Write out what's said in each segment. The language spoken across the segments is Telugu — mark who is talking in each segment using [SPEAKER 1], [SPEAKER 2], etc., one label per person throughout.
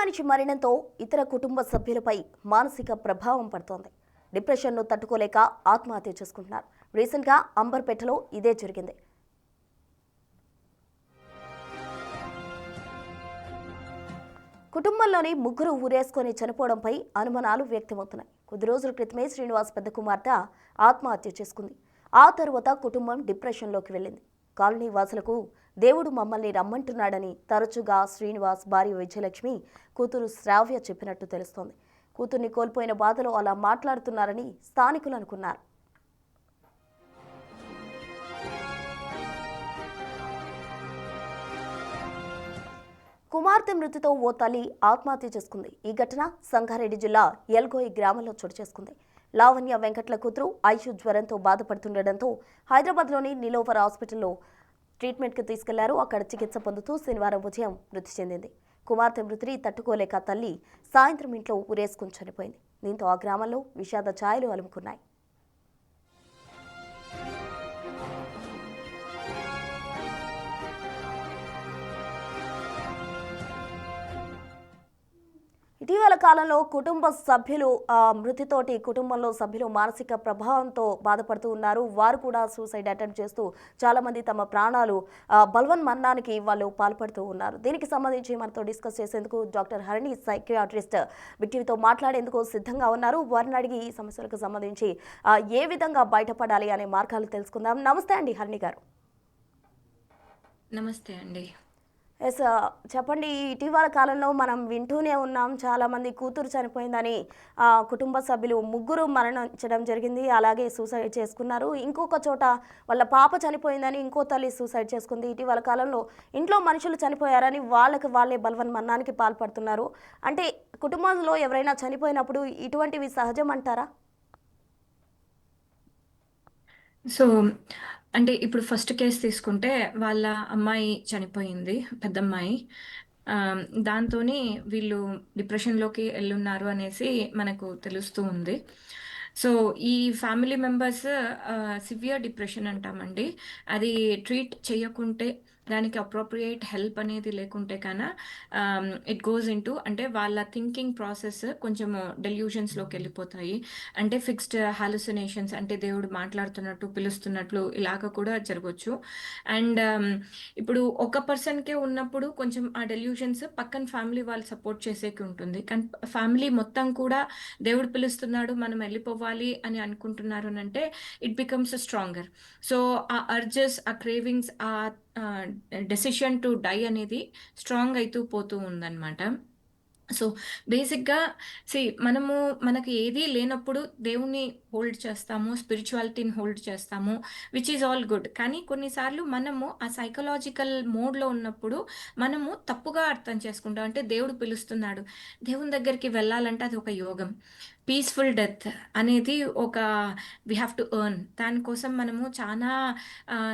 [SPEAKER 1] మనిషి మరణంతో ఇతర కుటుంబ సభ్యులపై మానసిక ప్రభావం పడుతోంది. డిప్రెషన్ను తట్టుకోలేక ఆత్మహత్య చేసుకుంటున్నారు. రీసెంట్గా అంబర్పేటలో ఇదే జరిగింది. కుటుంబంలోని ముగ్గురు ఊరేసుకొని చనిపోవడంపై అనుమానాలు వ్యక్తమవుతున్నాయి. కొద్ది రోజుల క్రితమే శ్రీనివాస్ పెద్ద కుమార్తె ఆత్మహత్య చేసుకుంది. ఆ తరువాత కుటుంబం డిప్రెషన్లోకి వెళ్ళింది. కాలనీ వాసులకు దేవుడు మమ్మల్ని రమ్మంటున్నాడని తరచుగా శ్రీనివాస్ భార్య విజయలక్ష్మి కూతురు శ్రావ్య చెప్పినట్టు తెలుస్తోంది. కూతుర్ని కోల్పోయిన బాధలో అలా మాట్లాడుతున్నారని స్థానికులు అనుకున్నారు. కుమార్తె మృతితో ఓ తల్లి ఆత్మహత్య చేసుకుంది. ఈ ఘటన సంగారెడ్డి జిల్లా ఎల్గోయి గ్రామంలో చోటు చేసుకుంది. లావణ్య వెంకట్ల కూతురు ఐషు జ్వరంతో బాధపడుతుండటంతో హైదరాబాద్లోని నిలోఫర్ హాస్పిటల్లో ట్రీట్మెంట్కి తీసుకెళ్లారు. అక్కడ చికిత్స పొందుతూ శనివారం ఉదయం మృతి చెందింది. కుమార్తె మృతిని తట్టుకోలేక తల్లి సాయంత్రం ఇంట్లో ఊరేసుకుని చనిపోయింది. దీంతో ఆ గ్రామంలో విషాద ఛాయలు అలుముకున్నాయి. ఇటీవల కాలంలో కుటుంబ సభ్యులు మృతితోటి కుటుంబంలో సభ్యులు మానసిక ప్రభావంతో బాధపడుతూ ఉన్నారు. వారు కూడా సూసైడ్ అటెంప్ట్ చేస్తూ చాలామంది తమ ప్రాణాలు బలవన్మరణానికి వాళ్ళు పాల్పడుతూ ఉన్నారు. దీనికి సంబంధించి మనతో డిస్కస్ చేసేందుకు డాక్టర్ హరిణి సైకియాట్రిస్ట్ బిగ్ మాట్లాడేందుకు సిద్ధంగా ఉన్నారు. వారిని అడిగి ఈ సమస్యలకు సంబంధించి ఏ విధంగా బయటపడాలి అనే మార్గాలు తెలుసుకుందాం. నమస్తే అండి హరిణి గారు.
[SPEAKER 2] నమస్తే అండి.
[SPEAKER 1] ఎస్, చెప్పండి. ఇటీవల కాలంలో మనం వింటూనే ఉన్నాం, చాలామంది కూతురు చనిపోయిందని కుటుంబ సభ్యులు ముగ్గురు మరణించడం జరిగింది. అలాగే సూసైడ్ చేసుకున్నారు. ఇంకొక చోట వాళ్ళ పాప చనిపోయిందని ఇంకో తల్లి సూసైడ్ చేసుకుంది. ఇటీవల కాలంలో ఇంట్లో మనుషులు చనిపోయారని వాళ్ళే బలవన్మరణానికి పాల్పడుతున్నారు. అంటే కుటుంబంలో ఎవరైనా చనిపోయినప్పుడు ఇటువంటివి సహజం అంటారా?
[SPEAKER 2] సో, అంటే ఇప్పుడు ఫస్ట్ కేస్ తీసుకుంటే వాళ్ళ అమ్మాయి చనిపోయింది. పెద్దమ్మాయి. దాంతోని వీళ్ళు డిప్రెషన్‌లోకి ఎళ్ళున్నారు అనేసి మనకు తెలుస్తూ ఉంది. సో, ఈ ఫ్యామిలీ మెంబర్స్ సివియర్ డిప్రెషన్ అంటామండి. అది ట్రీట్ చేయకుంటే దానికి అప్రోప్రియేట్ హెల్ప్ అనేది లేకుంటే ఇట్ గోస్ ఇంటూ అంటే వాళ్ళ థింకింగ్ ప్రాసెస్ కొంచెము డెల్యూషన్స్‌లోకి వెళ్ళిపోతాయి. అంటే ఫిక్స్డ్ హాలుసినేషన్స్ అంటే దేవుడు మాట్లాడుతున్నట్టు, పిలుస్తున్నట్లు ఇలాగ కూడా జరగొచ్చు. అండ్ ఇప్పుడు ఒక పర్సన్‌కే ఉన్నప్పుడు కొంచెం ఆ డెల్యూషన్స్ పక్కన ఫ్యామిలీ వాళ్ళు సపోర్ట్ చేసేకి ఉంటుంది. కానీ ఫ్యామిలీ మొత్తం కూడా దేవుడు పిలుస్తున్నాడు, మనం వెళ్ళిపోవాలి అని అనుకుంటున్నారు అనంటే ఇట్ బికమ్స్ స్ట్రాంగర్. సో, ఆ అర్జెస్, ఆ క్రేవింగ్స్, ఆ డెసిషన్ టు డై అనేది స్ట్రాంగ్ అయితూ పోతూ ఉందన్నమాట. సో, బేసిక్‌గా మనకి ఏదీ లేనప్పుడు దేవుడిని హోల్డ్ చేస్తాము. స్పిరిచువాలిటీని హోల్డ్ చేస్తాము. Which is all good. కానీ కొన్నిసార్లు మనము ఆ సైకలాజికల్ మోడ్‌లో ఉన్నప్పుడు మనము తప్పుగా అర్థం చేసుకుంటాం. అంటే దేవుడు పిలుస్తున్నాడు. దేవుని దగ్గరికి వెళ్ళాలంటే అది ఒక యోగం. పీస్‌ఫుల్ డెత్ అనేది ఒక వి హావ్ టు ఎర్న్. దానికోసం మనము చానా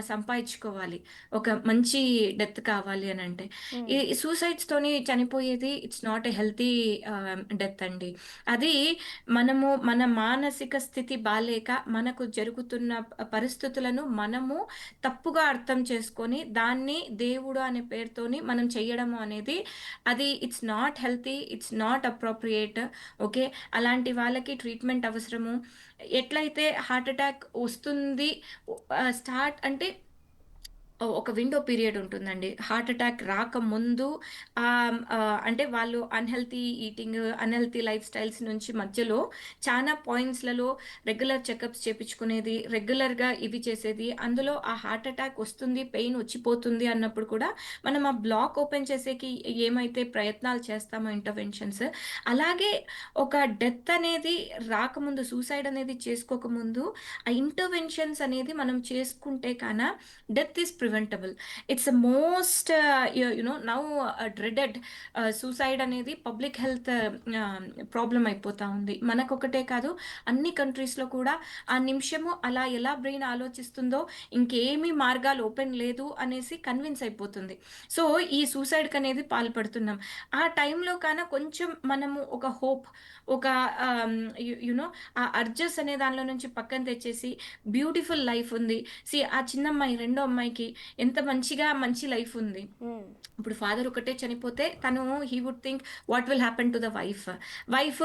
[SPEAKER 2] సంపాదించుకోవాలి. ఒక మంచి డెత్ కావాలి అనంటే. ఈ సూసైడ్స్‌తోని చనిపోయేది it's not a healthy death అండి. అది మన మానసిక స్థితి బాలేక మనకు జరుగుతున్న పరిస్థితులను మనము తప్పుగా అర్థం చేసుకొని దాన్ని దేవుడు అనే పేరుతోని మనం చెయ్యడము అనేది అది it's not healthy. It's not appropriate. Okay. అలాంటి వాళ్ళకి ట్రీట్మెంట్ అవసరము. ఎట్లయితే హార్ట్ అటాక్ వస్తుంది స్టార్ట్ అంటే ఒక విండో పీరియడ్ ఉంటుందండి. హార్ట్ అటాక్ రాకముందు అంటే వాళ్ళు unhealthy eating, unhealthy life styles నుంచి మధ్యలో చానా పాయింట్స్‌లలో రెగ్యులర్ చెకప్స్ చేపించుకునేది, రెగ్యులర్‌గా ఇవి చేసేది. అందులో ఆ హార్ట్ అటాక్ వస్తుంది, పెయిన్ వచ్చిపోతుంది అన్నప్పుడు కూడా మనం ఆ బ్లాక్ ఓపెన్ చేసేకి ఏమైతే ప్రయత్నాలు చేస్తామో ఇంటర్వెన్షన్స్, అలాగే ఒక డెత్ అనేది రాకముందు, సూసైడ్ అనేది చేసుకోకముందు ఆ ఇంటర్వెన్షన్స్ అనేది మనం చేసుకుంటే death is preventable. It's most now dreaded suicide అనేది పబ్లిక్ హెల్త్ ప్రాబ్లమ్ అయిపోతా ఉంది. మనకొకటే కాదు, అన్ని కంట్రీస్‌లో కూడా ఆ నిమిషము అలా ఎలా బ్రెయిన్ ఆలోచిస్తుందో ఇంకేమీ మార్గాలు ఓపెన్ లేదు అనేసి కన్విన్స్ అయిపోతుంది. సో, ఈ సూసైడ్‌కనేది పాల్పడుతున్నాం. ఆ టైంలో కొంచెం మనము ఒక హోప్, ఒక ఆహ్, యు నో ఆ అర్జెస్ అనే దానిలో నుంచి పక్కన తెచ్చేసి బ్యూటిఫుల్ లైఫ్ ఉంది. ఆ చిన్నమ్మాయి, రెండో అమ్మాయికి ఎంత మంచిగా మంచి లైఫ్ ఉంది.
[SPEAKER 1] హ్మ్.
[SPEAKER 2] ఇప్పుడు ఫాదర్ ఒకటే చనిపోతే తను he would think what will happen to the wife. Wife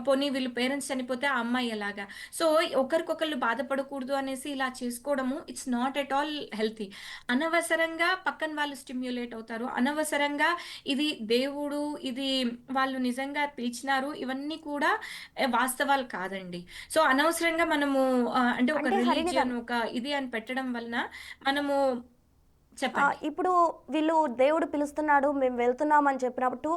[SPEAKER 2] పోనీ వీళ్ళు పేరెంట్స్ చనిపోతే ఆ అమ్మాయి ఎలాగా? సో, ఒకరికొకళ్ళు బాధపడకూడదు అనేసి ఇలా చేసుకోవడము it's not at all healthy. అనవసరంగా పక్కన వాళ్ళు స్టిమ్యులేట్ అవుతారు. అనవసరంగా ఇది దేవుడు, ఇది వాళ్ళు నిజంగా పిలిచినారు. ఇవన్నీ కూడా వాస్తవాలు కాదండి. సో, అనవసరంగా మనము అంటే ఒక
[SPEAKER 1] అంటే హరిణి గారు
[SPEAKER 2] రిలీజియన్ ఒక ఇది అని పెట్టడం వలన మనము చెప్పండి.
[SPEAKER 1] ఇప్పుడు వీళ్ళు దేవుడు పిలుస్తున్నాడు, మేము వెళ్తున్నాం అని చెప్పినప్పుడు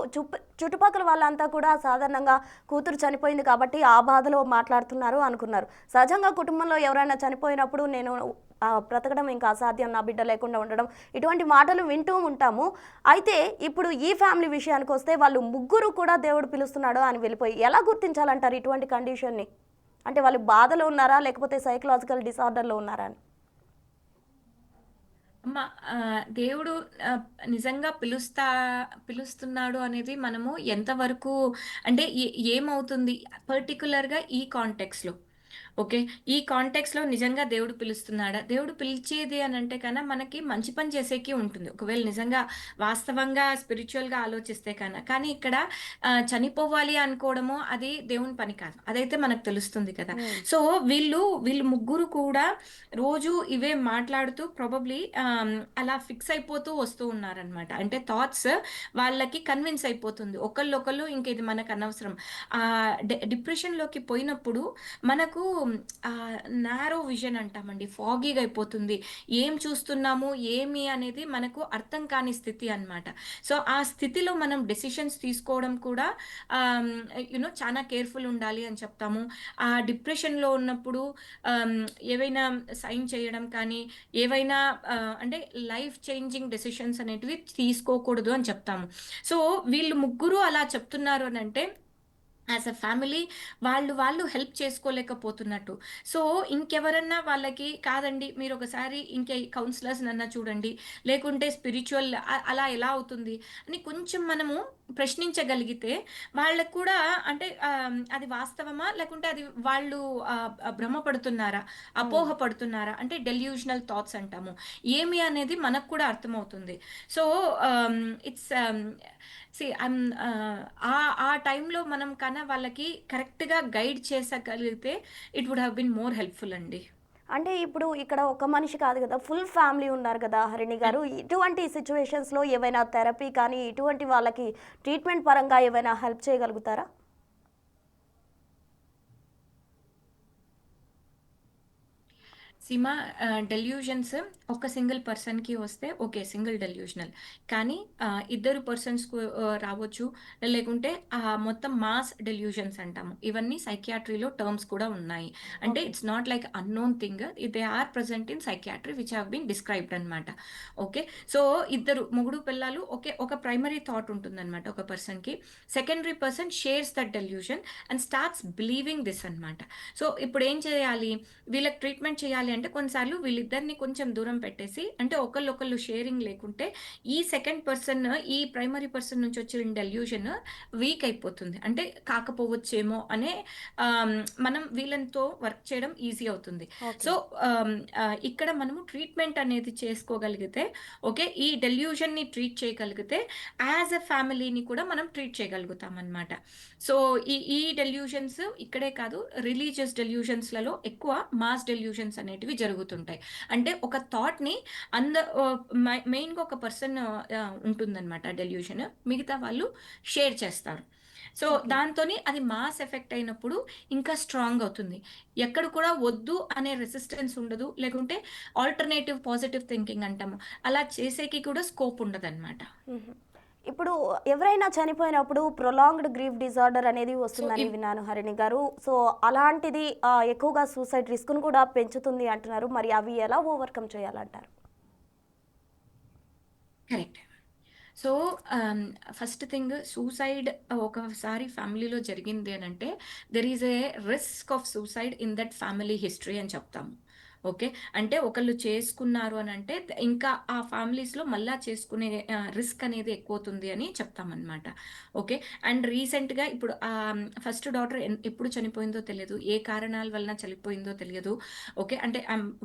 [SPEAKER 1] చుట్టుపక్కల వాళ్ళంతా కూడా సాధారణంగా కూతురు చనిపోయింది కాబట్టి ఆ బాధలో మాట్లాడుతున్నారు అనుకున్నారు. సహజంగా కుటుంబంలో ఎవరైనా చనిపోయినప్పుడు నేను బ్రతకడం ఇంకా అసాధ్యం, నా బిడ్డ లేకుండా ఉండడం, ఇటువంటి మాటలు వింటూ ఉంటాము. అయితే ఇప్పుడు ఈ ఫ్యామిలీ విషయానికి వస్తే వాళ్ళు ముగ్గురు కూడా దేవుడు పిలుస్తున్నాడు అని వెళ్ళిపోయి ఎలా గుర్తించాలంటారు ఇటువంటి కండిషన్ని? అంటే వాళ్ళు బాధలో ఉన్నారా లేకపోతే సైకలాజికల్ డిసార్డర్‌లో ఉన్నారా అని?
[SPEAKER 2] అమ్మ దేవుడు ఆహ్, నిజంగా పిలుస్తున్నాడు అనేది మనము ఎంతవరకు అంటే ఏమవుతుంది పర్టిక్యులర్‌గా ఈ కాంటెక్స్‌లో. ఓకే. ఈ కాంటెక్స్‌లో నిజంగా దేవుడు పిలుస్తున్నాడా? దేవుడు పిలిచేది అనంటే మనకి మంచి పని చేసేకి ఉంటుంది. ఒకవేళ నిజంగా వాస్తవంగా స్పిరిచ్యువల్‌గా ఆలోచిస్తే కానీ ఇక్కడ చనిపోవాలి అనుకోవడము అది దేవుని పని కాదు. అదైతే మనకు తెలుస్తుంది కదా!
[SPEAKER 1] హ్మ్.
[SPEAKER 2] సో, వీళ్ళు ముగ్గురు కూడా రోజు ఇవే మాట్లాడుతూ ప్రాబబ్లీ అలా ఫిక్స్ అయిపోతూ వస్తూ ఉన్నారనమాట. అంటే థాట్స్ వాళ్ళకి కన్విన్స్ అయిపోతుంది. ఒకళ్ళొకళ్ళు ఇంక ఇది మనకనవసరం. డిప్రెషన్‌లోకి పోయినప్పుడు మనకు నారో విజన్ అంటామండి. ఫాగీగా అయిపోతుంది. ఏం చూస్తున్నాము, ఏమి అనేది మనకు అర్థం కాని స్థితి అన్నమాట. సో, ఆ స్థితిలో మనం డెసిషన్స్ తీసుకోవడం కూడా ఆహ్, చాలా కేర్‌ఫుల్ ఉండాలి అని చెప్తాము. ఆ డిప్రెషన్‌లో ఉన్నప్పుడు ఆహ్, ఏవైనా సైన్ చేయడం కానీ, ఏవైనా అంటే లైఫ్ చేంజింగ్ డెసిషన్స్ అనేటివి తీసుకోకూడదు అని చెప్తాము. సో, వీళ్ళు ముగ్గురు అలా చెప్తున్నారు అనంటే యాస్ ఎ ఫ్యామిలీ వాళ్ళు హెల్ప్ చేసుకోలేకపోతున్నట్టు. సో, ఇంకెవరన్నా వాళ్ళకి కాదండి మీరొకసారి కౌన్సిలర్స్‌నన్నా చూడండి. లేకుంటే స్పిరిచ్యువల్ అలా ఎలా అవుతుంది అని కొంచెం మనము ప్రశ్నించగలిగితే వాళ్ళకి కూడా అంటే అది వాస్తవమా? లేకుంటే అది వాళ్ళు భ్రమపడుతున్నారా?
[SPEAKER 1] హ్మ్.
[SPEAKER 2] అపోహ పడుతున్నారా? అంటే డెల్యూషనల్ థాట్స్ అంటాము. ఏమి అనేది మనకు కూడా అర్థమవుతుంది. సో, ఆహ్, ఇట్స్ సీ ఐమ్ ఆ టైంలో మనం వాళ్ళకి కరెక్ట్‌గా గైడ్ చేసగలిగితే it would have been more helpful అండి.
[SPEAKER 1] అంటే ఇప్పుడు ఇక్కడ ఒక మనిషి కాదు కదా! ఫుల్ ఫ్యామిలీ ఉన్నారు కదా! హరిణి గారు. ఇటువంటి సిట్యుయేషన్స్‌లో ఏవైనా థెరపీ కానీ, ఇటువంటి వాళ్ళకి ట్రీట్మెంట్ పరంగా ఏవైనా హెల్ప్ చేయగలుగుతారా?
[SPEAKER 2] సీమ డెల్యూషన్స్ ఒక సింగిల్ పర్సన్‌కి వస్తే ఓకే. Single delusional. కానీ ఇద్దరు పర్సన్స్‌కు రావచ్చు. లేకుంటే మొత్తం మాస్ డెల్యూషన్స్ అంటాము. ఇవన్నీ సైకియాట్రీలో టర్మ్స్ కూడా ఉన్నాయి. అంటే
[SPEAKER 1] okay.
[SPEAKER 2] It's not like unknown thing. They are present in psychiatry which have been described అనమాట. ఓకే. సో, ఇద్దరు మొగుడు, పెళ్ళాలు ఒక ప్రైమరీ థాట్ ఉంటుందనమాట ఒక పర్సన్‌కి. Secondary person shares that delusion and starts believing this అనమాట. సో, ఇప్పుడేం చేయాలి? వీళ్ళకి ట్రీట్మెంట్ చేయాలి అంటే కొన్నిసార్లు వీళ్ళిద్దరిని కొంచెం దూరం పెట్టేసి అంటే ఒకళ్ళొకళ్ళు షేరింగ్ లేకుంటే ఈ సెకండ్ పర్సన్ ఈ ప్రైమరీ పర్సన్ నుంచి వచ్చిన డెల్యూషన్ వీక్ అయిపోతుంది. అంటే కాకపోవచ్చేమో అనే ఆహ్, మనం వీళ్ళతో వర్క్ చేయడం ఈజీ అవుతుంది.
[SPEAKER 1] ఓకే.
[SPEAKER 2] సో, ఇక్కడ మనము ట్రీట్మెంట్ అనేది చేసుకోగలిగితే ఓకే. ఈ డెల్యూషన్‌ని ట్రీట్ చేయగలిగితే యాస్ ఎ ఫ్యామిలీని కూడా మనం ట్రీట్ చేయగలుగుతామనమాట. సో, ఈ డెల్యూషన్స్ ఇక్కడే కాదు రిలీజియస్ డెల్యూషన్స్‌లలో ఎక్కువ మాస్ డెల్యూషన్స్ అనేటివి జరుగుతుంటాయి. అంటే ఒక థాట్‌ని అంద ఆహ్, మెయిన్‌గా ఒక పర్సన్ ఉంటుందనమాట డెల్యూషన్. మిగతా వాళ్ళు షేర్ చేస్తారు. So,
[SPEAKER 1] okay.
[SPEAKER 2] దాంతోని అది మాస్ ఎఫెక్ట్ అయినప్పుడు ఇంకా స్ట్రాంగ్ అవుతుంది. ఎక్కడ కూడా వద్దు అనే రెసిస్టెన్స్ ఉండదు. లేకుంటే ఆల్టర్‌నేటివ్ పాజిటివ్ థింకింగ్ అంటాము. అలా చేసేకి కూడా స్కోప్ ఉండదనమాట.
[SPEAKER 1] హుహు. ఇప్పుడు ఎవరైనా చనిపోయినప్పుడు ప్రొలాంగ్డ్ గ్రీఫ్ డిజార్డర్ అనేది
[SPEAKER 2] సో,
[SPEAKER 1] వస్తుందని విన్నాను హరిణి గారు. సో, అలాంటిది ఎక్కువగా సూసైడ్ రిస్క్‌ను కూడా పెంచుతుంది అంటున్నారు. మరి అవి ఎలా ఓవర్‌కమ్ చేయాలంటారు?
[SPEAKER 2] Correct. So, first thing suicide ఒకసారి ఫ్యామిలీలో జరిగింది అనంటే, there is a risk of suicide in that family history అని చెప్తాము. ఓకే. అంటే ఒకళ్ళు చేసుకున్నారు అనంటే ఇంకా ఆ ఫ్యామిలీస్‌లో మళ్ళా చేసుకునే రిస్క్ అనేది ఎక్కువవుతుంది అని చెప్తామనమాట. ఓకే. అండ్ రీసెంట్‌గా ఇప్పుడు ఫస్ట్ డాటర్ ఎప్పుడు చనిపోయిందో తెలియదు. ఏ కారణాల వలన చనిపోయిందో తెలియదు. ఓకే. అంటే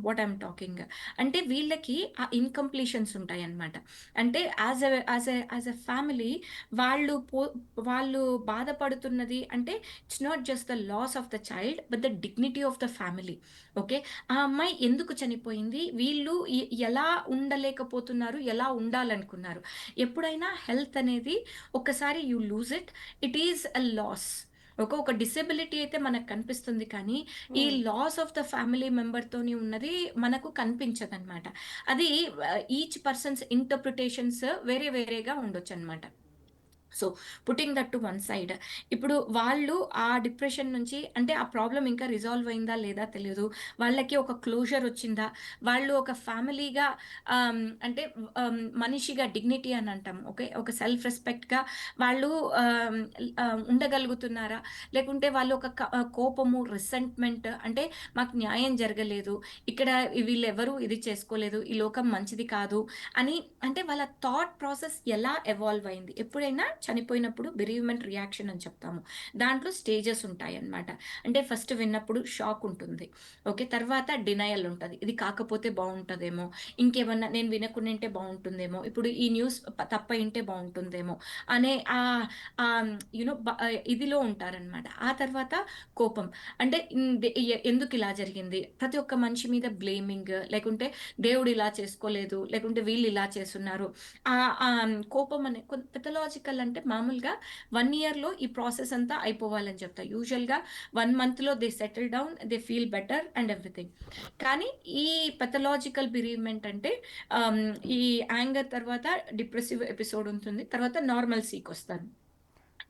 [SPEAKER 2] వాట్ ఐయామ్ టాకింగ్. అంటే వీళ్ళకి ఆ ఇన్‌కంప్లీషన్స్ ఉంటాయన్నమాట. అంటే యాస్ ఎ ఫ్యామిలీ వాళ్ళు వాళ్ళు బాధపడుతున్నది అంటే it's not just the loss of the child but the dignity of the family. Okay. ఆ అమ్మాయి ఎందుకు చనిపోయింది? వీళ్ళు ఎలా ఉండలేకపోతున్నారు? ఎలా ఉండాలనుకున్నారు? ఎప్పుడైనా హెల్త్ అనేది ఒక్కసారి you lose it, it is a loss. ఒక డిసెబిలిటీ అయితే మనకు కనిపిస్తుంది కానీ, ఈ
[SPEAKER 1] hmm.
[SPEAKER 2] Loss of the family మెంబర్‌తోని ఉన్నది మనకు కనిపించదనమాట. అది ఈచ్ పర్సన్స్ ఇంటర్ప్రిటేషన్స్ వేరే వేరేగా ఉండొచ్చనమాట. So, putting that to one side. ఇప్పుడు వాళ్ళు ఆ డిప్రెషన్ నుంచి అంటే ఆ ప్రాబ్లమ్ ఇంకా రిజాల్వ్ అయిందా లేదా తెలీదు. వాళ్ళకి ఒక క్లోజర్ వచ్చిందా? వాళ్ళు ఒక ఫ్యామిలీగా అంటే మనిషిగా డిగ్నిటీ అని అంటాం. ఓకే. ఒక సెల్ఫ్ రెస్పెక్ట్‌గా వాళ్ళు ఆహ్, ఉండగలుగుతున్నారా? లేకుంటే వాళ్ళు ఒక కోపము, రిసెంట్‌మెంట్ అంటే మాకు న్యాయం జరగలేదు. ఇక్కడ వీళ్ళెవరు ఇది చేసుకోలేదు. ఈ లోకం మంచిది కాదు అని అంటే వాళ్ళ థాట్ ప్రాసెస్ ఎలా ఎవాల్వ్ అయింది. ఎప్పుడైనా చనిపోయినప్పుడు బెరీవ్‌మెంట్ రియాక్షన్ అని చెప్తాము. దాంట్లో స్టేజెస్ ఉంటాయన్నమాట. అంటే ఫస్ట్ విన్నప్పుడు షాక్ ఉంటుంది. ఓకే. తర్వాత డినయల్ ఉంటది. ఇది కాకపోతే బావుంటదేమో, ఇంకేమన్నా నేను వినకుండుంటే బావుంటుందేమో, ఇప్పుడు ఈ న్యూస్ తప్పయింటే బావుంటుందేమో అనే యూ నో ఇదిలో ఉంటారనమాట. ఆ తర్వాత కోపం. అంటే హ్మ్, ఎందుకిలా జరిగింది? ప్రతి ఒక్క మనిషి మీద బ్లేమింగ్ లేకుంటే దేవుడు ఇలా చేసుకోలేదు, లేకుంటే వీళ్ళు ఇలా చేసున్నారు. కోపం అనే పెథలాజికల్ అంటే మామూలుగా 1 ఇయర్‌లో ఈ ప్రాసెస్ అంతా అయిపోవాలని చెప్తా. యూజువల్‌గా 1 మంత్‌లో they settle down, they feel better and everything. కానీ ఈ పెథలాజికల్ బిరీవ్‌మెంట్ అంటే ఆహ్, ఈ యాంగర్ తర్వాత డిప్రెసివ్ ఎపిసోడ్ ఉంటుంది. తర్వాత నార్మల్సీకొస్తారు.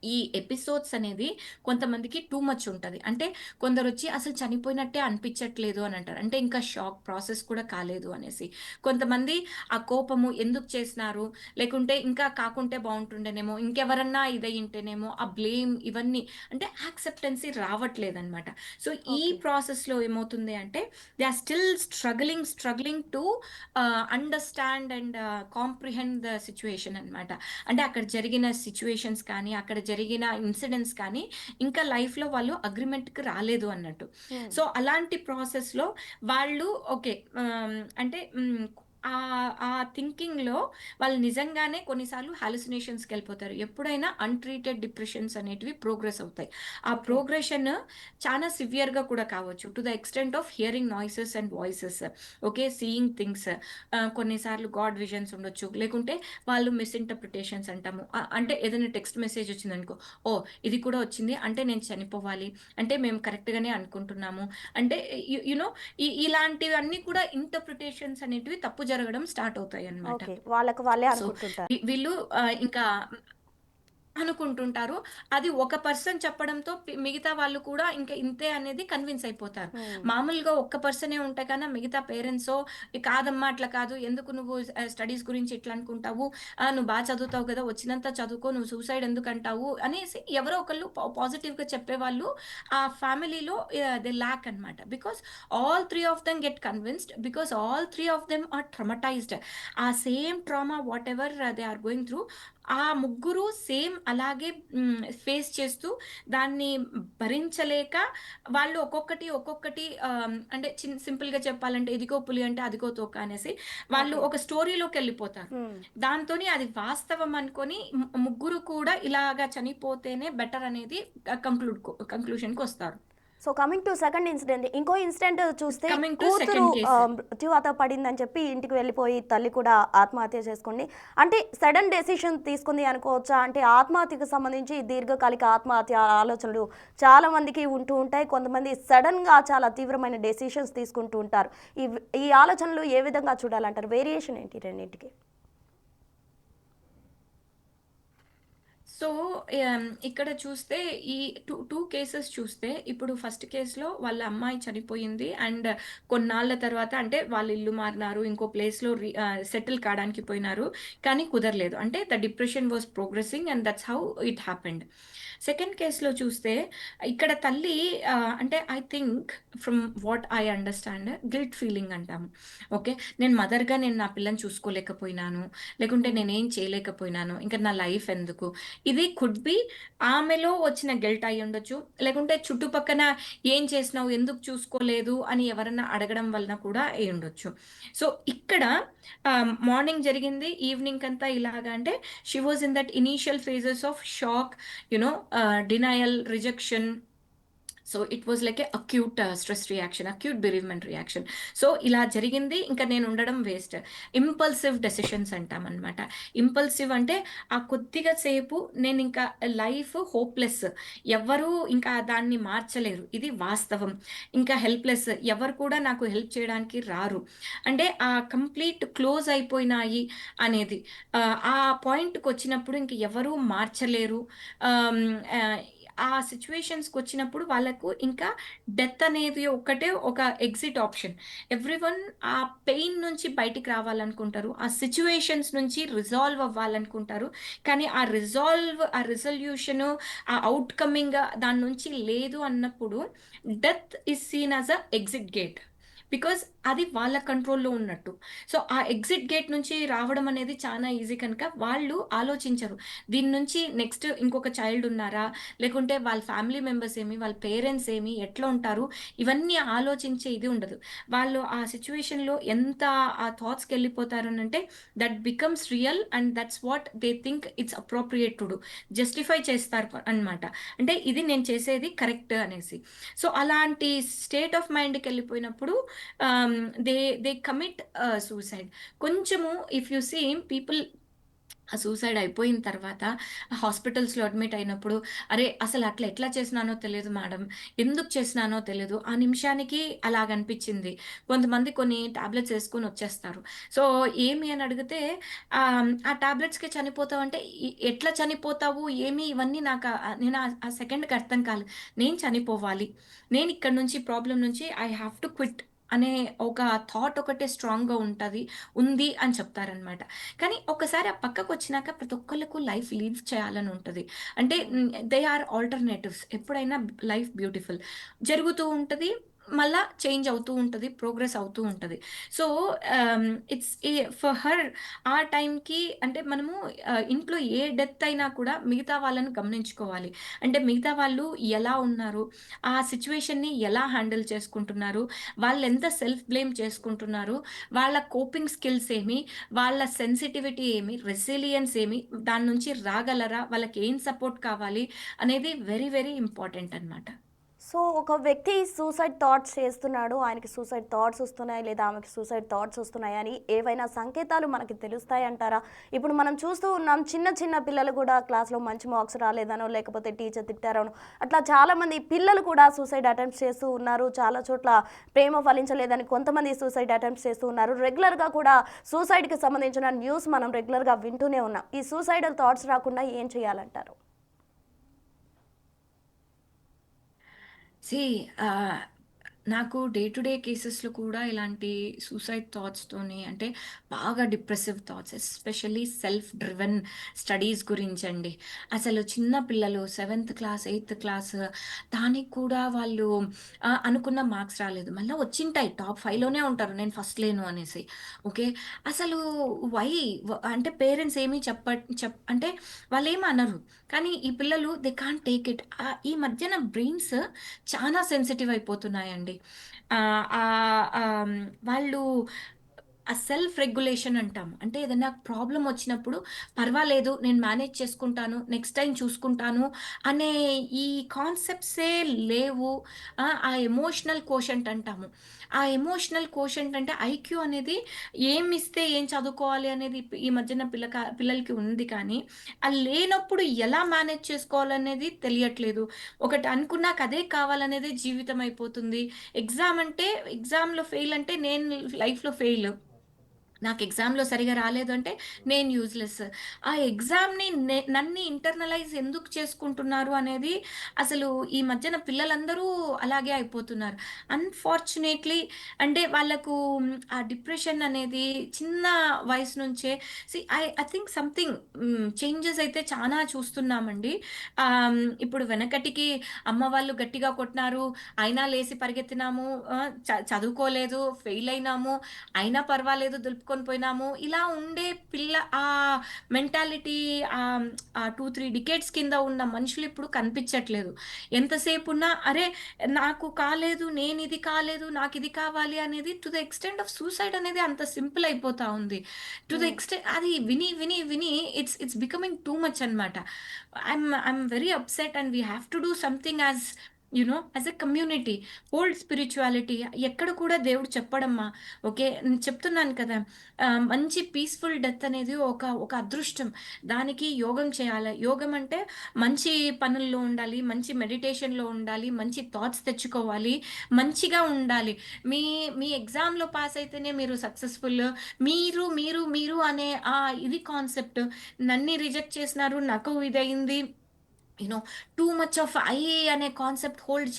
[SPEAKER 2] ఈ ఎపిసోడ్స్ అనేది కొంతమందికి టూ మచ్ ఉంటది. అంటే కొందరొచ్చి అసలు చనిపోయినట్టే అనిపించట్లేదు అని అంటారు. అంటే ఇంకా షాక్ ప్రాసెస్ కూడా కాలేదు అనేసి. కొంతమంది ఆ కోపము ఎందుకు చేసినారు? లేకుంటే ఇంకా కాకుంటే బావుంటుండేనేమో, ఇంకెవరన్నా ఇదయ్యుంటేనేమో, ఆ బ్లేమ్ ఇవన్నీ అంటే యాక్సెప్టెన్సీ రావట్లేదనమాట. సో, ఈ
[SPEAKER 1] ఓకే.
[SPEAKER 2] ప్రాసెస్‌లో ఏమవుతుంది అంటే they are still struggling to understand and comprehend the situation అనమాట. అంటే అక్కడ జరిగిన సిట్యుయేషన్స్ కానీ, అక్కడ జరిగిన ఇన్సిడెంట్స్ కానీ, ఇంకా లైఫ్‌లో వాళ్ళు అగ్రీమెంట్‌కి రాలేదు అన్నట్టు.
[SPEAKER 1] హ్మ్.
[SPEAKER 2] సో, అలాంటి ప్రాసెస్‌లో వాళ్ళు ఓకే. అంటే ఆ థింకింగ్‌లో వాళ్ళు నిజంగానే కొన్నిసార్లు హాలుసినేషన్స్‌కెళ్ళిపోతారు. ఎప్పుడైనా అన్‌ట్రీటెడ్ డిప్రెషన్స్ అనేటివి ప్రోగ్రెస్ అవుతాయి. ఆ
[SPEAKER 1] ఓకే.
[SPEAKER 2] ప్రోగ్రెషన్ చాలా సివియర్‌గా కూడా కావచ్చు. To the extent of hearing noises and voices. Okay. Seeing things. కొన్నిసార్లు గాడ్ విజన్స్ ఉండొచ్చు. లేకుంటే వాళ్ళు మిస్‌ఇంటర్‌ప్రిటేషన్స్ అంటాము. అంటే ఏదైనా టెక్స్ట్ మెసేజ్ వచ్చిందనుకో, ఓహ్! ఇది కూడా వచ్చింది. అంటే నేను చనిపోవాలి. అంటే మేము కరెక్ట్‌గానే అనుకుంటున్నాము. అంటే యూ నో ఇలాంటివన్నీ కూడా ఇంటర్‌ప్రిటేషన్స్ అనేటివి తప్పు జరగడం స్టార్ట్ అవుతాయన్నమాట.
[SPEAKER 1] ఓకే. వాళ్ళకి వాళ్ళే
[SPEAKER 2] సో,
[SPEAKER 1] అనుకుంటుంటారు.
[SPEAKER 2] వీళ్ళు ఇంకా అనుకుంటుంటారు. అది ఒక పర్సన్ చెప్పడంతో మిగతా వాళ్ళు కూడా ఇంక ఇంతే అనేది కన్విన్స్ అయిపోతారు.
[SPEAKER 1] హ్మ్.
[SPEAKER 2] మామూలుగా ఒక్క పర్సనే ఉంటే కన్నా మిగతా పేరెంట్సో కాదమ్మా అట్లా కాదు. ఎందుకు నువ్వు స్టడీస్ గురించి ఇట్లా అనుకుంటావు? నువ్వు చదువుతావు కదా! వచ్చినంత చదువుకో. నువ్వు సూసైడ్ ఎందుకంటావు? అనేసి ఎవరో ఒకళ్ళు పాజిటివ్‌గా చెప్పేవాళ్ళు ఆ ఫ్యామిలీలో దే ల్యాక్ అనమాట. Because all 3 of them get convinced. Because all 3 of them are traumatised. ఆ same trauma whatever they are going through ఆ ముగ్గురు సేమ్ అలాగే ఫేస్ చేస్తూ దాన్ని భరించలేక వాళ్ళు ఒక్కొక్కటి అంటే సింపుల్‌గా చెప్పాలంటే ఇదిగో పులి అంటే అదిగో తోక అనేసి వాళ్ళు
[SPEAKER 1] ఓకే.
[SPEAKER 2] ఒక స్టోరీలోకెళ్ళిపోతారు.
[SPEAKER 1] హ్మ్.
[SPEAKER 2] దాంతోని అది వాస్తవం అనుకోని ముగ్గురు కూడా ఇలాగా చనిపోతేనే బెటర్ అనేది కంక్లూషన్‌కొస్తారు.
[SPEAKER 1] So, coming to second incident. ఇంకో ఇన్సిడెంట్ చూస్తే
[SPEAKER 2] కమింగ్ టు
[SPEAKER 1] కూతురు
[SPEAKER 2] సెకండ్ కేస్.
[SPEAKER 1] మృత్యువాత పడిందని చెప్పి ఇంటికి వెళ్ళిపోయి తల్లి కూడా ఆత్మహత్య చేసుకుంది. అంటే సడన్ డెసిషన్ తీసుకుంది అనుకోవచ్చా? అంటే ఆత్మహత్యకు సంబంధించి దీర్ఘకాలిక ఆత్మహత్య ఆలోచనలు చాలా మందికి ఉంటూ ఉంటాయి. కొంతమంది సడన్‌గా చాలా తీవ్రమైన డెసిషన్స్ తీసుకుంటూ ఉంటారు. ఈ ఆలోచనలు ఏ విధంగా చూడాలంటారు? వేరియేషన్ ఏంటి రెండిటికి?
[SPEAKER 2] సో, ఇక్కడ చూస్తే ఈ 2 కేసెస్ చూస్తే ఇప్పుడు ఫస్ట్ కేస్‌లో వాళ్ళ అమ్మాయి చనిపోయింది. అండ్ కొన్నాళ్ళ తర్వాత అంటే వాళ్ళు ఇల్లు మారినారు. ఇంకో ప్లేస్‌లో సెటిల్ కాడానికి పోయినారు. కానీ కుదరలేదు. అంటే the depression was progressing and that's how it happened. Second కేస్‌లో చూస్తే ఇక్కడ తల్లి అంటే I think from what I understand guilt feeling అంటాము. ఓకే. నేను నా పిల్లని చూసుకోలేకపోయినాను. లేకుంటే
[SPEAKER 1] హ్మ్.
[SPEAKER 2] నేనేం చేయలేకపోయినాను. ఇంక నా లైఫ్ ఎందుకు? ఇది కుడ్ బి ఆమెలో వచ్చిన గిల్ట్ అయ్యుండొచ్చు. లేకుంటే చుట్టుపక్కన ఏం చేసినావు? ఎందుకు చూసుకోలేదు? అని ఎవరన్నా అడగడం వలన కూడా అయ్యుండొచ్చు. సో, ఇక్కడ మార్నింగ్ జరిగింది. ఈవినింగ్‌కంతా ఇలాగా అంటే she was in that initial phases of shock, denial, rejection. So, it was like a acute stress reaction, acute bereavement reaction. So, ఇలా జరిగింది. ఇంక నేనుండడం వేస్ట్. ఇంపల్సివ్ డెసిషన్స్ అంటామనమాట. ఇంపల్సివ్ అంటే ఆ కొద్దిగా సేపు నేనింకా లైఫ్ హోప్‌లెస్. ఎవ్వరూ ఇంకా దాన్ని మార్చలేరు. ఇది వాస్తవం. ఇంకా హెల్ప్‌లెస్. ఎవరు కూడా నాకు హెల్ప్ చేయడానికి రారు. అంటే కంప్లీట్ క్లోజ్ అయిపోయినాయి అనేది. ఆ పాయింట్‌కొచ్చినప్పుడు ఇంక ఎవరు మార్చలేరు. ఆహ్, హ్మ్, ఆహ్, ఆ సిట్యుయేషన్స్‌కొచ్చినప్పుడు వాళ్ళకు ఇంకా డెత్ అనేది ఒక్కటే ఒక ఎగ్జిట్ ఆప్షన్. ఎవ్రీవన్ ఆ పెయిన్ నుంచి బయటికి రావాలనుకుంటారు. ఆ సిట్యుయేషన్స్ నుంచి రిజాల్వ్ అవ్వాలనుకుంటారు. కానీ ఆ రిజల్యూషను, ఆ ఔట్‌కమింగ్ దాని నుంచి లేదు అన్నప్పుడు death is seen as a exit gate. Because అది వాళ్ళ కంట్రోల్‌లో ఉన్నట్టు. సో, ఆ ఎగ్జిట్ గేట్ నుంచి రావడం అనేది చానా ఈజీ కనుక వాళ్ళు ఆలోచించరు. దీని నుంచి నెక్స్ట్ ఇంకొక చైల్డ్ ఉన్నారా? లేకుంటే వాళ్ళ ఫ్యామిలీ మెంబర్స్ ఏమి? వాళ్ళ పేరెంట్స్ ఏమి? ఎట్లా ఉంటారు? ఇవన్నీ ఆలోచించే ఇది ఉండదు. వాళ్ళు ఆ సిట్యుయేషన్‌లో ఎంత ఆ థాట్స్‌కెళ్ళిపోతారనంటే that becomes real and that's what they think it's appropriate to do. Justify చేస్తారు అన్నమాట. అంటే ఇది నేను చేసేది కరెక్ట్ అనేసి. సో, అలాంటి స్టేట్ ఆఫ్ మైండ్‌కెళ్ళిపోయినప్పుడు ఆహ్, దే దే కమిట్ సూసైడ్. కొంచెము ఇఫ్ యూ సీ పీపుల్ ఆ సూసైడ్ అయిపోయిన తర్వాత హాస్పిటల్స్‌లో అడ్మిట్ అయినప్పుడు, "అరే! అసలు అట్లా ఎట్లా చేసినానో తెలియదు మేడం. ఎందుకు చేసినానో తెలీదు. ఆ నిమిషానికి అలాగనిపిచ్చింది." కొంతమంది కొన్ని టాబ్లెట్స్ యేసుకొని వచ్చేస్తారు. సో, ఏమి అని అడిగితే ఆ టాబ్లెట్స్‌కే చనిపోతావంటే, ఎట్లా చనిపోతావు? ఏమి ఇవన్నీ నేను ఆ సెకండ్‌కి అర్థం కాలేదు. నేను చనిపోవాలి. నేను ఇక్కడి నుంచి ప్రాబ్లమ్ నుంచి ఐ హావ్ టు క్విట్ అనే ఒక థాట్ ఒకటే స్ట్రాంగ్‌గా ఉంది అని చెప్తారనమాట. కానీ ఒక్కసారి ఆ పక్కకొచ్చినాక ప్రతి ఒక్కళ్ళకు లైఫ్ లీడ్ చేయాలని ఉంటది. అంటే
[SPEAKER 1] హ్మ్.
[SPEAKER 2] They are alternatives. ఎప్పుడైనా లైఫ్ బ్యూటిఫుల్. జరుగుతూ ఉంటది. మళ్ళా చేంజ్ అవుతూ ఉంటది. ప్రోగ్రెస్ అవుతూ ఉంటది. సో, ఇట్స్ ఫర్ హర్ ఆ టైంకి అంటే మనము ఇంట్లో ఏ డెత్ అయినా కూడా మిగతా వాళ్ళని గమనించుకోవాలి. అంటే మిగతా వాళ్ళు ఎలా ఉన్నారు? ఆ సిట్యుయేషన్‌ని ఎలా హ్యాండిల్ చేసుకుంటున్నారు? వాళ్ళెంత సెల్ఫ్ బ్లేమ్ చేసుకుంటున్నారు? వాళ్ళ కోపింగ్ స్కిల్స్ ఏమి? వాళ్ళ సెన్సిటివిటీ ఏమి? రెసిలియన్స్ ఏమి? దాని నుంచి రాగలరా? వాళ్ళకేం సపోర్ట్ కావాలి? అనేది వెరీ, వెరీ ఇంపార్టెంట్ అనమాట.
[SPEAKER 1] సో, ఒక వ్యక్తి సూసైడ్ థాట్స్ చేస్తున్నాడు. ఆయనకి సూసైడ్ థాట్స్ వస్తున్నాయి లేదా ఆమెకి సూసైడ్ థాట్స్ వస్తున్నాయని ఏవైనా సంకేతాలు మనకి తెలుస్తాయంటారా? ఇప్పుడు మనం చూస్తూ ఉన్నాం చిన్న చిన్న పిల్లలు కూడా క్లాస్‌లో మంచి మార్క్స్ రాలేదనో, లేకపోతే టీచర్ తిట్టారనో, అట్లా చాలామంది పిల్లలు కూడా సూసైడ్ అటెంప్ట్స్ చేస్తూ ఉన్నారు. చాలా చోట్ల ప్రేమ ఫలించలేదని కొంతమంది సూసైడ్ అటెంప్ట్స్ చేస్తూ ఉన్నారు. రెగ్యులర్‌గా కూడా సూసైడ్‌కి సంబంధించిన న్యూస్ మనం రెగ్యులర్‌గా వింటూనే ఉన్నాం. ఈ సూసైడల్ థాట్స్ రాకుండా ఏం చేయాలంటారు?
[SPEAKER 2] సీ ఆహ్, నాకు డే టు డే కేసెస్‌లో కూడా ఇలాంటి సూసైడ్ థాట్స్‌తోని అంటే బాగా depressive thoughts especially self driven studies గురించండి. అసలు చిన్న పిల్లలు సెవెంత్ క్లాస్, ఎయిత్ క్లాస్ దానికి కూడా వాళ్ళు అనుకున్న మార్క్స్ రాలేదు. మళ్ళా వచ్చింటాయి టాప్ 5లోనే ఉంటారు. నేను ఫస్ట్ లేను అనేసి. ఓకే. అసలు వై అంటే పేరెంట్స్ ఏమి అంటే వాళ్ళేమి అనరు. కానీ ఈ పిల్లలు దే కాంట్ టేక్ ఇట్. ఈ మధ్యన బ్రెయిన్స్ చానా సెన్సిటివ్ అయిపోతున్నాయండి. ఆహ్, ఆహ్, ఆహ్, వాళ్ళు ఆ సెల్ఫ్ రెగ్యులేషన్ అంటాము. అంటే ఏదైనా ప్రాబ్లమ్ వచ్చినప్పుడు పర్వాలేదు నేను మేనేజ్ చేసుకుంటాను. నెక్స్ట్ టైమ్ చూసుకుంటాను అనే ఈ కాన్సెప్ట్సే లేవు. ఆ ఎమోషనల్ కోషంట్ అంటాము. ఆ ఎమోషనల్ కోషంట్ అంటే ఐక్యూ అనేది ఏమిస్తే ఏం చదువుకోవాలి అనేది ఈ మధ్యన పిల్లలకి ఉంది కానీ, అది లేనప్పుడు ఎలా మేనేజ్ చేసుకోవాలనేది తెలియట్లేదు. ఒకటి అనుకున్నాక అదే కావాలనేదే జీవితం అయిపోతుంది. ఎగ్జామ్ అంటే ఎగ్జామ్‌లో ఫెయిల్ అంటే నేను లైఫ్‌లో ఫెయిల్. నాకు ఎగ్జామ్‌లో సరిగ్గా రాలేదు అంటే నేను యూజ్‌లెస్. ఆ ఎగ్జామ్‌ని నన్ను ఇంటర్నలైజ్ ఎందుకు చేసుకుంటున్నారు అనేది అసలు ఈ మధ్యన పిల్లలందరూ అలాగే అయిపోతున్నారు. అన్‌ఫార్చునేట్‌లీ అంటే వాళ్ళకు ఆ డిప్రెషన్ అనేది చిన్న వయసు నుంచే ఐ థింక్ సంథింగ్ చేంజెస్ అయితే చానా చూస్తున్నామండి. ఇప్పుడు వెనకటికి అమ్మ వాళ్ళు గట్టిగా కొట్టినారు, అయినా లేసి పరిగెత్తినాము, చదువుకోలేదు, ఫెయిల్ అయినాము, అయినా పర్వాలేదు దులుపుకొని పోయినాము. ఇలా ఉండే మెంటాలిటీ ఆ 2, 3 డికేడ్స్ కింద ఉన్న మనుషులు ఇప్పుడు కనిపించట్లేదు. ఎంతసేపున్నా అరే! నాకు కాలేదు, నేనిది కాలేదు, నాకిది కావాలి అనేది to the extent of suicide అనేది అంత సింపుల్ అయిపోతా ఉంది. టు ద
[SPEAKER 1] హ్మ్.
[SPEAKER 2] అది విని, విని, విని ఇట్స్ బికమింగ్ టూ మచ్ అన్నమాట. I'm very upset and we have to do something as a community. Hold spirituality ఎక్కడ కూడా దేవుడు చెప్పడమ్మా. ఓకే. చెప్తున్నాను కదా! మంచి పీస్‌ఫుల్ డెత్ అనేది ఒక అదృష్టం. దానికి యోగం చేయాలి. యోగం అంటే మంచి పనుల్లో ఉండాలి, మంచి మెడిటేషన్‌లో ఉండాలి, మంచి థాట్స్ తెచ్చుకోవాలి, మంచిగా ఉండాలి. మీ మీ ఎగ్జామ్‌లో పాస్ అయితేనే మీరు సక్సెస్‌ఫుల్. మీరు అనే ఇది కాన్సెప్ట్ నన్ని రిజెక్ట్ చేసినారు. నాకు ఇదయింది. టూ మచ్ ఆఫ్ అనే కాన్సెప్ట్ హోల్డ్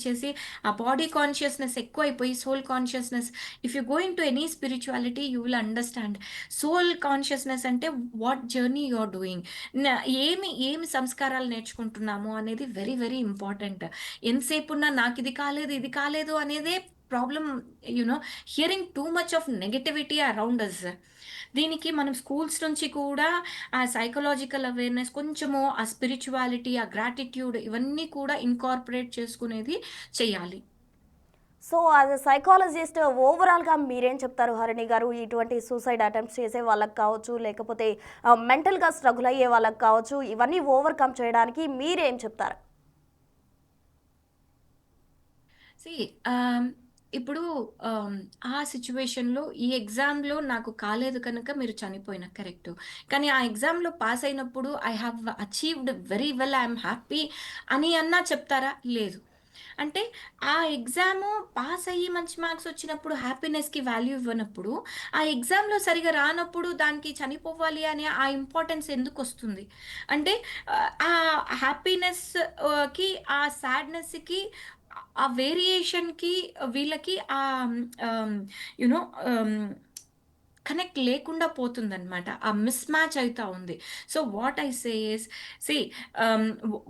[SPEAKER 2] చేసి ఆ బాడీ కాన్షియస్నెస్ ఎక్కువైపోయి soul consciousness. If you go into any spirituality you will understand. Soul consciousness అంటే what journey you are doing, ఏమి సంస్కారాలు నేర్చుకుంటున్నాము అనేది వెరీ వెరీ ఇంపార్టెంట్. ఎంతసేపు ఉన్నా నాకు ఇది కాలేదు అనేదే problem. You know hearing too much of negativity around us. దీనికి మనం స్కూల్స్ నుంచి కూడా ఆ సైకలాజికల్ అవేర్‌నెస్ కొంచెము, ఆ స్పిరిచువాలిటీ, ఆ గ్రాటిట్యూడ్ ఇవన్నీ కూడా ఇన్కార్పొరేట్ చేసుకునేది చెయ్యాలి.
[SPEAKER 1] సో యాజ్ ఎ సైకాలజిస్ట్ ఓవరాల్‌గా మీరేం చెప్తారు హరిణి గారు? ఇటువంటి సూసైడ్ అటెంప్ట్స్ చేసే వాళ్ళకి కావచ్చు, లేకపోతే మెంటల్‌గా స్ట్రగుల్ అయ్యే వాళ్ళకి కావచ్చు, ఇవన్నీ ఓవర్‌కమ్ చేయడానికి మీరేం చెప్తారు?
[SPEAKER 2] సీ ఆహ్, ఇప్పుడు ఆహ్, ఆ సిట్యుయేషన్‌లో ఈ ఎగ్జామ్‌లో నాకు కాలేదు కనుక మీరు చనిపోయిన కరెక్టు. కానీ ఆ ఎగ్జామ్‌లో పాస్ అయినప్పుడు I have achieved very well, I'm happy అని అన్నా చెప్తారా? లేదు. అంటే ఆ ఎగ్జాము పాస్ అయ్యి మంచి మార్క్స్ వచ్చినప్పుడు హ్యాపీనెస్‌కి వాల్యూ ఇవ్వనప్పుడు, ఆ ఎగ్జామ్‌లో సరిగ్గా రానప్పుడు దానికి చనిపోవాలి అనే ఆ ఇంపార్టెన్స్ ఎందుకొస్తుంది? అంటే ఆ హ్యాపీనెస్ ఆ సాడ్‌నెస్‌కి ఆ వేరియేషన్‌కి వీళ్ళకి యూ నో ఆహ్, కనెక్ట్ లేకుండా పోతుందనమాట. ఆ మిస్‌మ్యాచ్ అయితా ఉంది. So, what I say is see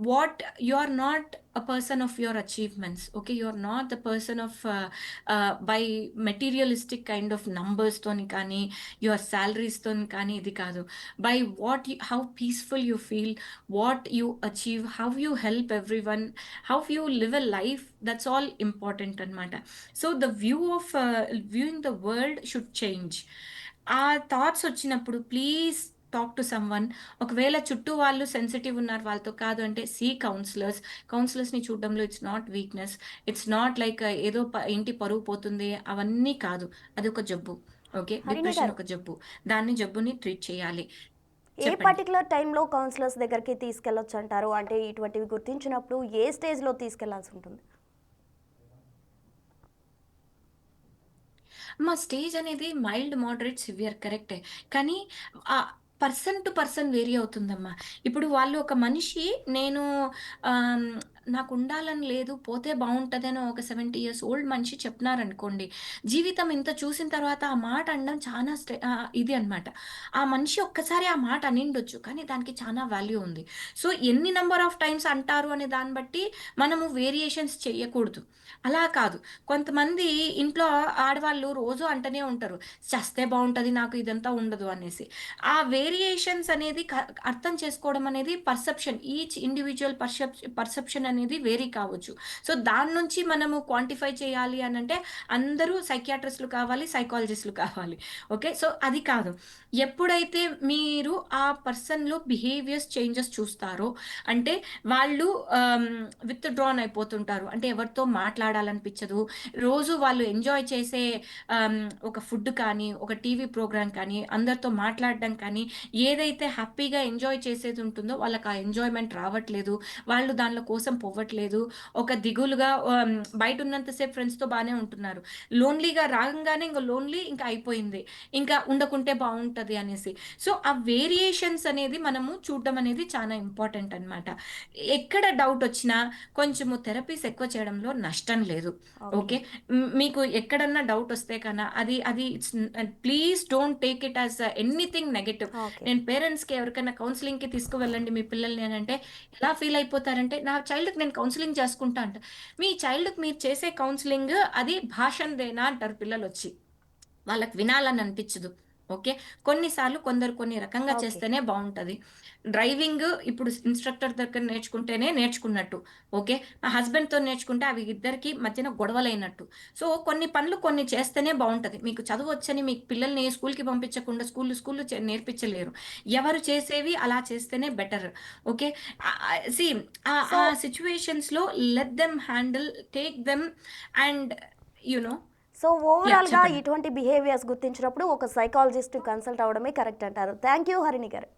[SPEAKER 2] what you are not a person of your achievements. Okay, you are not the person of by materialistic kind of numbers తోని కానీ, your salaries తోని కానీ ఇది కాదు. By how peaceful you feel, what you achieve, how you help everyone, how you live a life, that's all important అన్నమాట. So the viewing the world should change. ఆ థాట్స్ వచ్చినప్పుడు ప్లీజ్ టాక్ టు సమ్‌వన్. ఒకవేళ చుట్టూ వాళ్ళు సెన్సిటివ్ ఉన్నారు, వాళ్ళతో కాదు అంటే కౌన్సిలర్స్. కౌన్సిలర్స్‌ని చూడడంలో it's not weakness. It's not like ఏదో ఇంటి పరువు పోతుంది అవన్నీ కాదు. అదొక జబ్బు. ఓకే.
[SPEAKER 1] హరిణి
[SPEAKER 2] డిప్రెషన్
[SPEAKER 1] గారు,
[SPEAKER 2] ఒక జబ్బు. జబ్బుని ట్రీట్ చేయాలి.
[SPEAKER 1] ఏ
[SPEAKER 2] చెప్పండి.
[SPEAKER 1] పర్టిక్యులర్ టైంలో కౌన్సిలర్స్ దగ్గరికి తీసుకెళ్ళొచ్చంటారు? అంటే ఇటువంటివి గుర్తించినప్పుడు ఏ స్టేజ్‌లో తీసుకెళ్లాల్సుంటుంది?
[SPEAKER 2] స్టేజ్ అనేది మైల్డ్, మోడరేట్, సివియర్ కరెక్టే. కానీ పర్సన్ టు పర్సన్ వేరీ అవుతుందమ్మా. ఇప్పుడు వాళ్ళు ఒక మనిషి నేను ఆహ్, నాకుండాలని లేదు, పోతే బావుంటదని ఒక 70 ఇయర్స్ ఓల్డ్ మనిషి చెప్తున్నారనుకోండి. జీవితం ఇంత చూసిన తర్వాత ఆ మాట అనడం చాలా ఇది అన్నమాట. ఆ మనిషి ఒక్కసారి ఆ మాట అనిండొచ్చు. కానీ దానికి చానా వాల్యూ ఉంది. సో, ఎన్ని నంబర్ ఆఫ్ టైమ్స్ అంటారు అనే దాన్ని బట్టి మనము వేరియేషన్స్ చెయ్యకూడదు. అలా కాదు. కొంతమంది ఇంట్లో ఆడవాళ్ళు రోజు అంటనే ఉంటారు. చస్తే బావుంటది, నాకు ఇదంతా ఉండదు అనేసి. ఆ వేరియేషన్స్ అనేది అర్థం చేసుకోవడం అనేది పర్సెప్షన్. ఈచ్ ఇండివిడ్యువల్ పర్సెప్షన్ అనేది వేరీ కావచ్చు. సో, దాని నుంచి మనము క్వాంటిఫై చేయాలి అనంటే అందరూ సైకియాట్రిస్ట్‌లు కావాలి, సైకాలజిస్ట్‌లు కావాలి. ఓకే. సో, అది కాదు. ఎప్పుడైతే మీరు ఆ పర్సన్‌లో బిహేవియర్స్ చేంజెస్ చూస్తారో, అంటే వాళ్ళు ఆహ్, విత్‌డ్రాన్ అయిపోతుంటారు. అంటే ఎవరితో మాట్లాడాలనిపించదు. రోజు వాళ్ళు ఎంజాయ్ చేసే ఆహ్, ఒక ఫుడ్ కానీ, ఒక టీవీ ప్రోగ్రామ్ కానీ, అందరితో మాట్లాడడం కానీ, ఏదైతే హ్యాపీగా ఎంజాయ్ చేసేది ఉంటుందో వాళ్ళకి ఆ ఎంజాయ్‌మెంట్ రావట్లేదు. వాళ్ళు దానిలో కోసం పోవట్లేదు. ఒక దిగులుగా బయట ఉన్నంత సేపు ఫ్రెండ్స్‌తో బానే ఉంటున్నారు. లోన్‌లీగా రాంగానే ఇంక లోన్‌లీ ఇంక అయిపోయింది. ఇంకా ఉండకుంటే బావుంటది అనేసి. సో, ఆ వేరియేషన్స్ అనేది మనము చూడడం అనేది చాలా ఇంపార్టెంట్ అన్నమాట. ఎక్కడ డౌటొచ్చినా కొంచెము థెరపీస్ ఎక్కువ చేయడంలో నష్టం లేదు.
[SPEAKER 1] ఓకే.
[SPEAKER 2] ఓకే. మీకు ఎక్కడన్నా డౌటొస్తే అది అది please don't take it as anything negative.
[SPEAKER 1] Okay.
[SPEAKER 2] నేను పేరెంట్స్‌కి ఎవరికైనా కౌన్సెలింగ్‌కి తీసుకువెళ్ళండి మీ పిల్లల్ని అనంటే, ఎలా ఫీల్ అయిపోతారంటే, నా చైల్డ్‌కి నేను కౌన్సెలింగ్ చేసుకుంటా అంట. మీ చైల్డ్‌కి మీరు చేసే కౌన్సెలింగ్ అది భాషందేనా అంటారు పిల్లలొచ్చి. వాళ్ళకి వినాలని అనిపించదు. ఓకే. కొన్ని సార్లు కొందరు కొన్ని రకంగా
[SPEAKER 1] ఓకే.
[SPEAKER 2] చేస్తేనే బావుంటది. డ్రైవింగ్ ఇప్పుడు ఇన్‌స్ట్రక్టర్ దగ్గర నేర్చుకుంటేనే నేర్చుకున్నట్టు. ఓకే. మా హస్బెండ్‌తో నేర్చుకుంటే అవి ఇద్దరికీ మధ్యన గొడవలైనట్టు. సో, కొన్ని పనులు కొన్ని చేస్తేనే బావుంటది. మీకు చదువొచ్చని మీ పిల్లల్ని స్కూల్‌కి పంపించకుండా స్కూల్‌లు నేర్పించలేరు. ఎవరు చేసేవి అలా చేస్తేనే బెటర్. ఓకే. సీ
[SPEAKER 1] సో
[SPEAKER 2] ఆ సిట్యుయేషన్స్‌లో let them handle, take them and you know
[SPEAKER 1] so ఓవరాల్‌గా
[SPEAKER 2] చెప్పండి.
[SPEAKER 1] ఇటువంటి బిహేవియర్స్ గుర్తించినప్పుడు ఒక సైకాలజిస్ట్ కన్సల్ట్ అవ్వడమే కరెక్ట్ అంటారు. థ్యాంక్ యూ హరిణి గారు.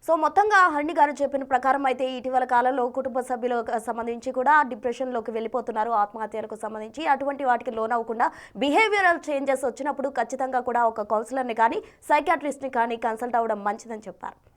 [SPEAKER 1] సో మొత్తంగా హరిణి గారు చెప్పిన ప్రకారం అయితే ఇటీవల కాలంలో కుటుంబ సభ్యులకు సంబంధించి కూడా డిప్రెషన్‌లోకి వెళ్ళిపోతున్నారు. ఆత్మహత్యలకు సంబంధించి అటువంటి వాటికి లోనవ్వకుండా బిహేవియరల్ చేంజెస్ వచ్చినప్పుడు ఖచ్చితంగా కూడా ఒక కౌన్సిలర్‌ని కానీ, సైకియాట్రిస్ట్‌ని కానీ కన్సల్ట్ అవ్వడం మంచిదని చెప్పారు.